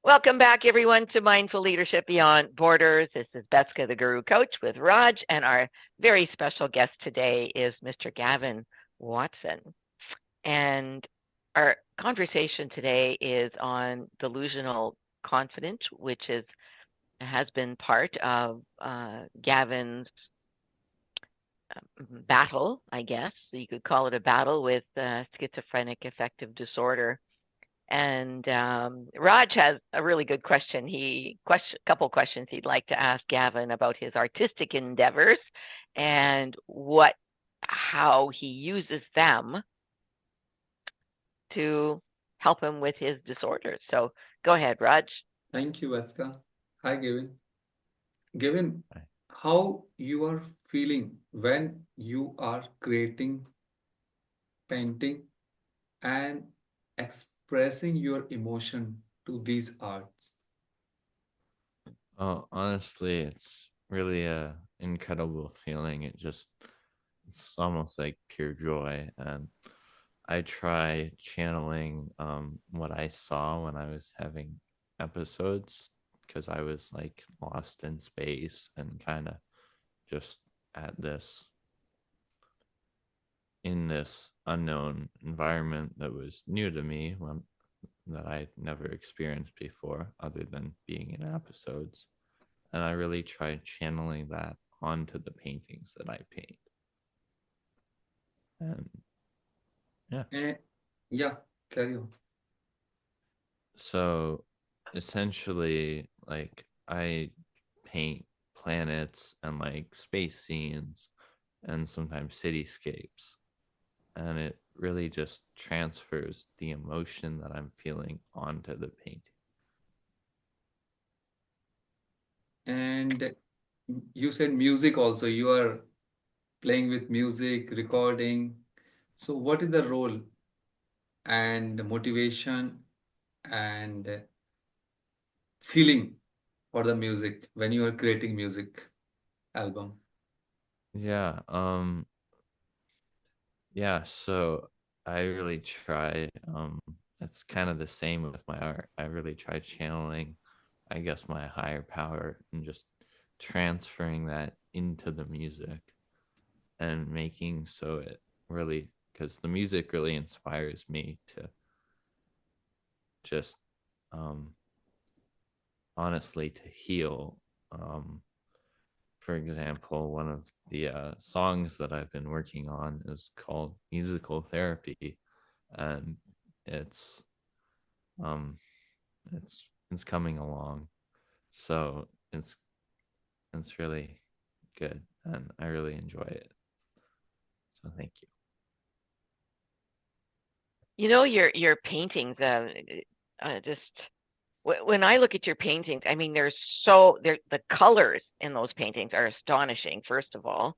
Welcome back, everyone, to Mindful Leadership Beyond Borders. This is Betska, the Guru Coach, with Raj, and our very special guest today is Mr. Gavin Watson. And our conversation today is on delusional confidence, which has been part of Gavin's battle, I guess. So you could call it a battle with schizophrenic affective disorder. And Raj has a really good question. A couple questions he'd like to ask Gavin about his artistic endeavors and how he uses them to help him with his disorders. So go ahead, Raj. Thank you, Betska. Hi, Gavin. Gavin, how you are feeling when you are creating, painting, and expressing your emotion to these arts? Oh, honestly, it's really a incredible feeling. It's almost like pure joy. And I try channeling what I saw when I was having episodes, because I was like lost in space and kind of just in this unknown environment that was new to me, that I'd never experienced before other than being in episodes. And I really tried channeling that onto the paintings that I paint. And yeah, carry on. So essentially, like, I paint planets and like space scenes and sometimes cityscapes. And it really just transfers the emotion that I'm feeling onto the painting. And you said music also. You are playing with music, recording. So what is the role and motivation and feeling for the music when you are creating music album? Yeah. So I really try, it's kind of the same with my art. I really try channeling, I guess, my higher power and just transferring that into the music and making so it really, because the music really inspires me to just honestly to heal. For example, one of the songs that I've been working on is called Musical Therapy, and it's it's coming along, so it's really good, and I really enjoy it. So thank you. You know, your paintings, just when I look at your paintings, I mean, the colors in those paintings are astonishing, first of all.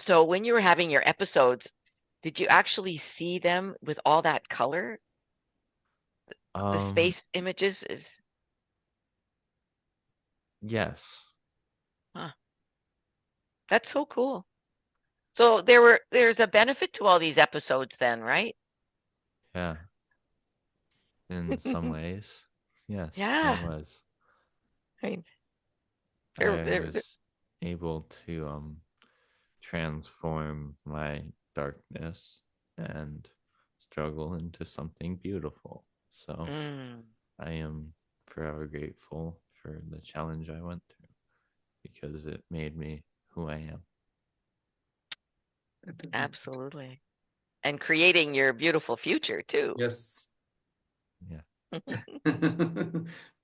So when you were having your episodes, did you actually see them with all that color? The space images is. Yes. Huh. That's so cool. So there's a benefit to all these episodes then, right? Yeah. In some ways, yes, Yeah. there was. I I was able to transform my darkness and struggle into something beautiful. So I am forever grateful for the challenge I went through, because it made me who I am. Absolutely. And creating your beautiful future too. Yes. Yeah.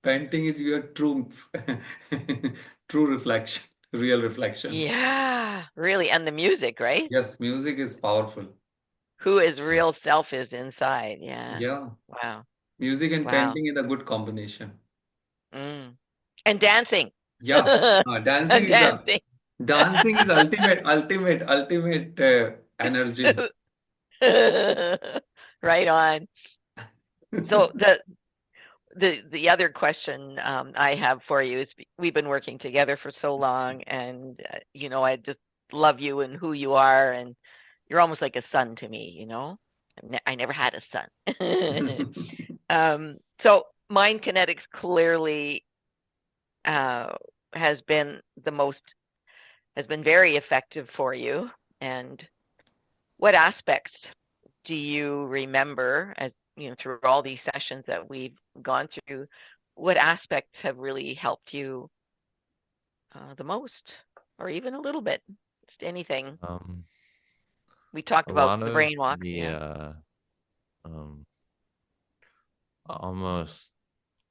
Painting is your true true reflection, real reflection. Yeah, really. And the music, right? Yes, music is powerful. Who his real self is inside. Yeah. Yeah, Wow. music and Wow. painting is a good combination. And dancing. Yeah, And dancing. dancing is ultimate energy. Right on. So the other question I have for you is, we've been working together for so long, and I just love you and who you are, and you're almost like a son to me. I never had a son. So mind kinetics clearly has been very effective for you. And what aspects do you remember, as you know, through all these sessions that we've gone through? What aspects have really helped you the most, or even a little bit? Just anything. We talked A about lot the of brainwalk. the almost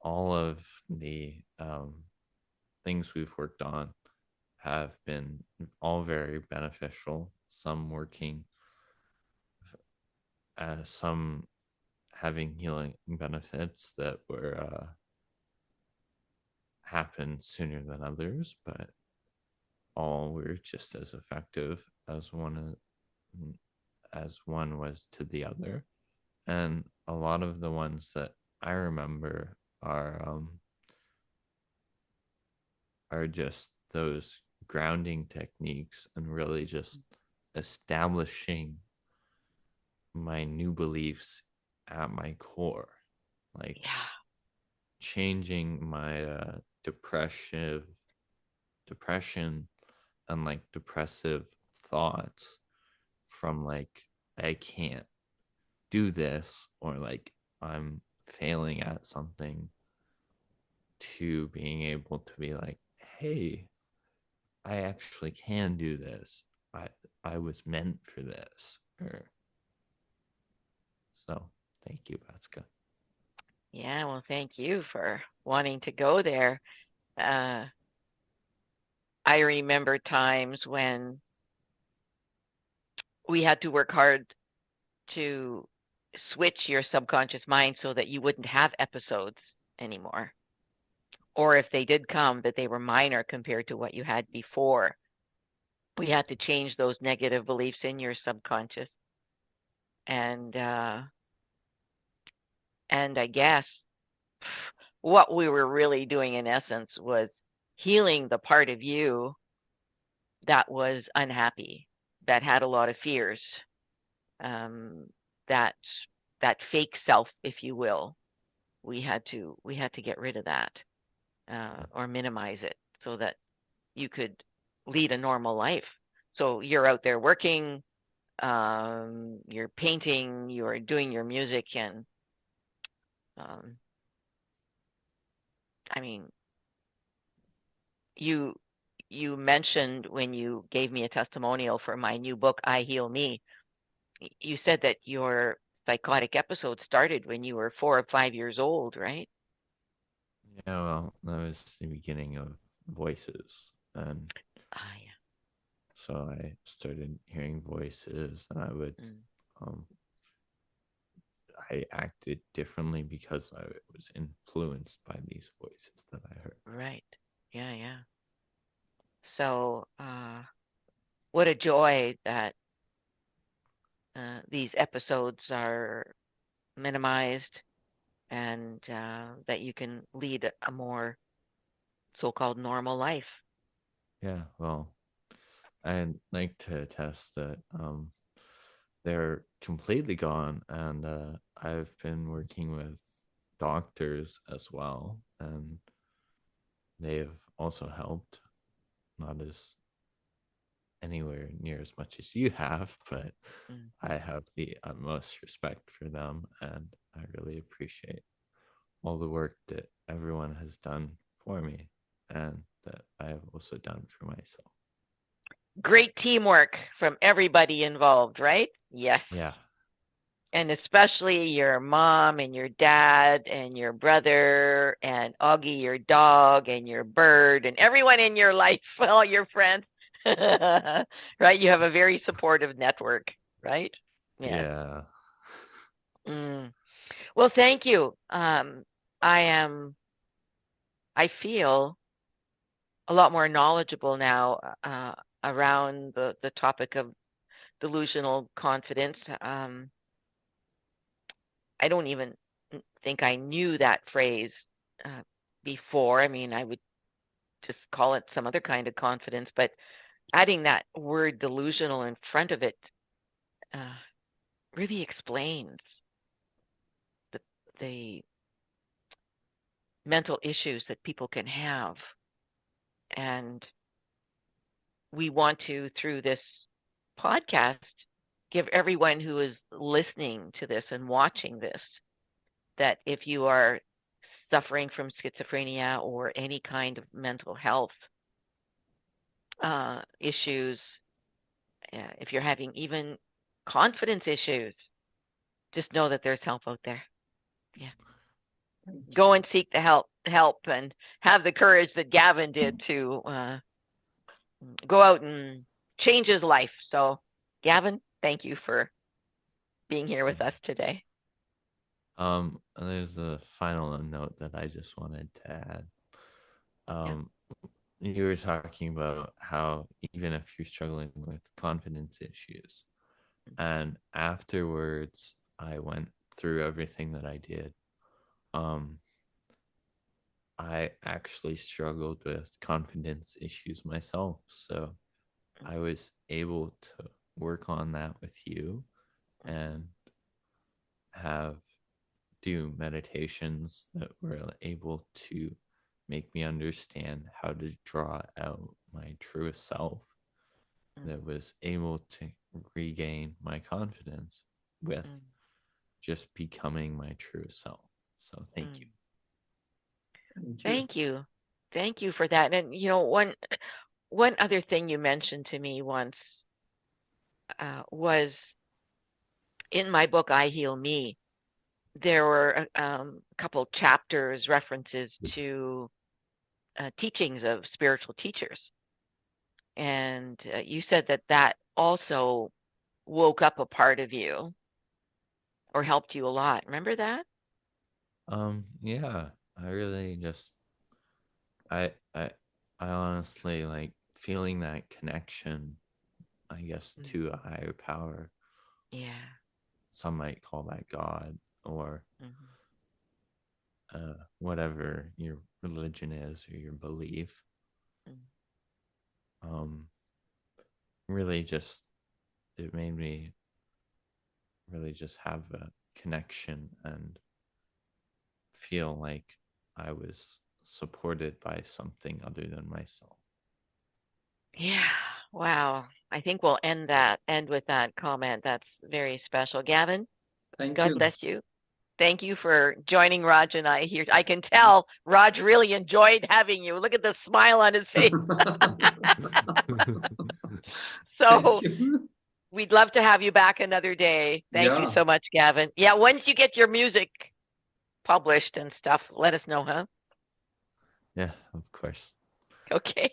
all of the things we've worked on have been all very beneficial. Some working, some having healing benefits that were happened sooner than others, but all were just as effective as one was to the other. And a lot of the ones that I remember are just those grounding techniques and really just establishing my new beliefs at my core, like changing my depression and like depressive thoughts from like I can't do this or like I'm failing at something to being able to be like, hey, I actually can do this. I was meant for this. So thank you, Betska. Yeah, well, thank you for wanting to go there. I remember times when we had to work hard to switch your subconscious mind so that you wouldn't have episodes anymore. Or if they did come, that they were minor compared to what you had before. We had to change those negative beliefs in your subconscious. And I guess what we were really doing in essence was healing the part of you that was unhappy, that had a lot of fears, that fake self, if you will. We had to get rid of that or minimize it so that you could lead a normal life. So you're out there working, you're painting, you're doing your music, and I mean, you mentioned when you gave me a testimonial for my new book, I Heal Me, you said that your psychotic episode started when you were 4 or 5 years old, right? Yeah, well, that was the beginning of voices. And so I started hearing voices, and I acted differently because I was influenced by these voices that I heard. Right. Yeah, yeah. So, what a joy that these episodes are minimized and that you can lead a more so-called normal life. Yeah, well, I'd like to attest that they're completely gone, and I've been working with doctors as well, and they've also helped, not as anywhere near as much as you have, but I have the utmost respect for them, and I really appreciate all the work that everyone has done for me and that I have also done for myself. Great teamwork from everybody involved, right? Yes. Yeah. And especially your mom and your dad and your brother and Augie, your dog, and your bird and everyone in your life, all your friends. Right? You have a very supportive network, right? Yeah. Well, thank you. I feel a lot more knowledgeable now around the topic of delusional confidence. I don't even think I knew that phrase before. I mean, I would just call it some other kind of confidence, but adding that word delusional in front of it really explains the mental issues that people can have. And we want to, through this podcast, give everyone who is listening to this and watching this, that if you are suffering from schizophrenia or any kind of mental health issues, if you're having even confidence issues, just know that there's help out there. Yeah. Go and seek the help and have the courage that Gavin did to go out and change his life. So, Gavin, thank you for being here with us today. There's a final note that I just wanted to add. You were talking about how even if you're struggling with confidence issues, and afterwards I went through everything that I did. I actually struggled with confidence issues myself. So I was able to work on that with you and do meditations that were able to make me understand how to draw out my truest self, that was able to regain my confidence with just becoming my true self. So thank you. Thank you. Thank you for that. And one other thing you mentioned to me once was in my book, I Heal Me, there were a couple chapters, references to teachings of spiritual teachers. And you said that also woke up a part of you or helped you a lot. Remember that? Yeah, I really just, I honestly like feeling that connection, I guess, to a higher power. Yeah. Some might call that God or whatever your religion is or your belief. Really just, it made me really just have a connection and feel like I was supported by something other than myself. Yeah. Wow. I think we'll end with that comment. That's very special. Gavin, God bless you. Thank you for joining Raj and I here. I can tell Raj really enjoyed having you. Look at the smile on his face. So we'd love to have you back another day. Thank you so much, Gavin. Yeah, once you get your music published and stuff, let us know, huh? Yeah, of course. Okay.